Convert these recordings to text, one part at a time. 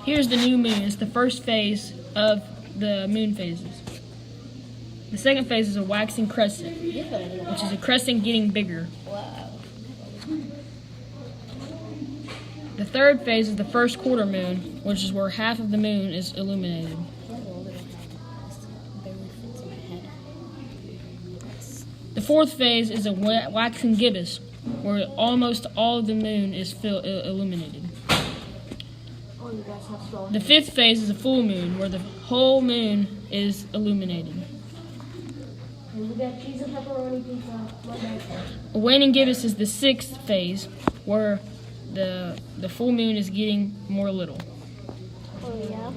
Here's the new moon. It's the first phase of the moon phases. The second phase is a waxing crescent, which is a crescent getting bigger. Wow. The third phase is the first quarter moon, which is where half of the moon is illuminated. The fourth phase is a waxing gibbous, where almost all of the moon is illuminated. The fifth phase is a full moon, where the whole moon is illuminated. We got cheese and pepperoni pizza. A waning gibbous is the sixth phase, where the full moon is getting more little. Oh yeah.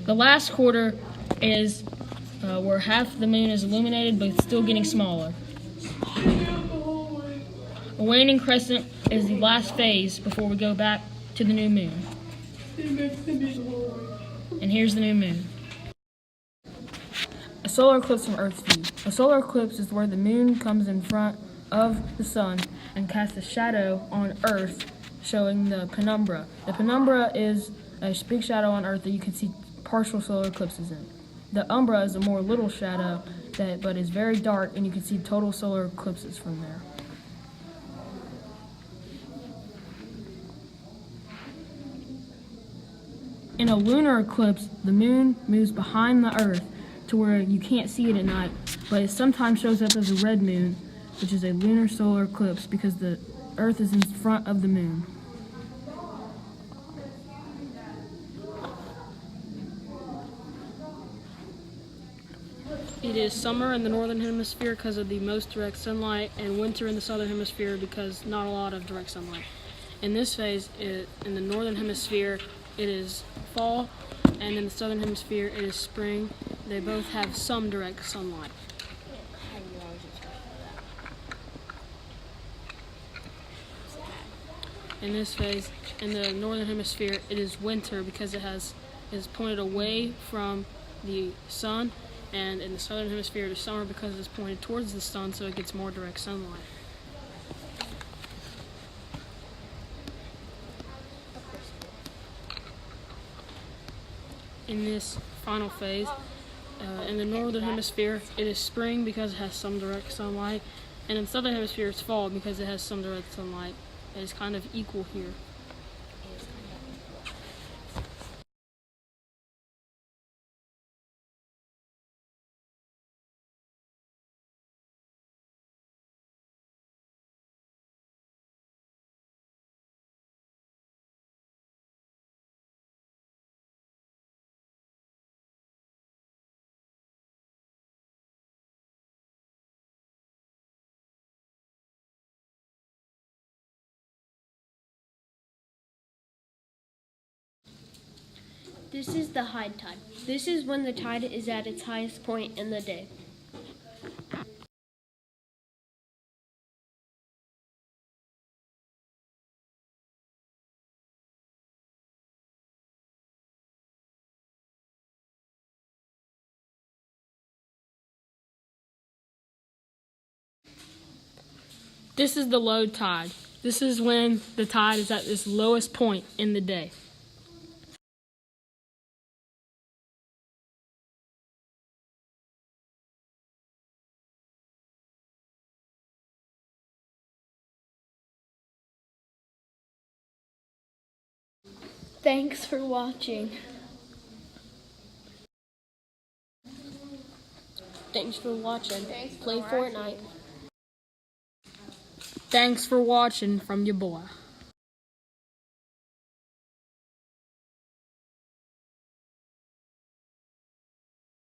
The last quarter is where half the moon is illuminated, but it's still getting smaller. A waning crescent is the last phase before we go back to the new moon. And here's the new moon. A solar eclipse from Earth's view. A solar eclipse is where the moon comes in front of the sun and casts a shadow on Earth, showing the penumbra. The penumbra is a big shadow on Earth that you can see partial solar eclipses in. The umbra is a more little shadow, but is very dark, and you can see total solar eclipses from there. In a lunar eclipse, the moon moves behind the Earth to where you can't see it at night, but it sometimes shows up as a red moon, which is a lunar solar eclipse because the Earth is in front of the moon. It is summer in the northern hemisphere because of the most direct sunlight, and winter in the southern hemisphere because not a lot of direct sunlight. In this phase, in the northern hemisphere, it is fall, and in the southern hemisphere, it is spring. They both have some direct sunlight. In this phase, in the northern hemisphere, it is winter because it is pointed away from the sun, and in the southern hemisphere, it is summer because it is pointed towards the sun, so it gets more direct sunlight. In this final phase, in the northern hemisphere, it is spring because it has some direct sunlight, and in the southern hemisphere, it's fall because it has some direct sunlight. It is kind of equal here. This is the high tide. This is when the tide is at its highest point in the day. This is the low tide. This is when the tide is at its lowest point in the day. Thanks for watching. Thanks for watching. Play Fortnite. Thanks for watching from your boy.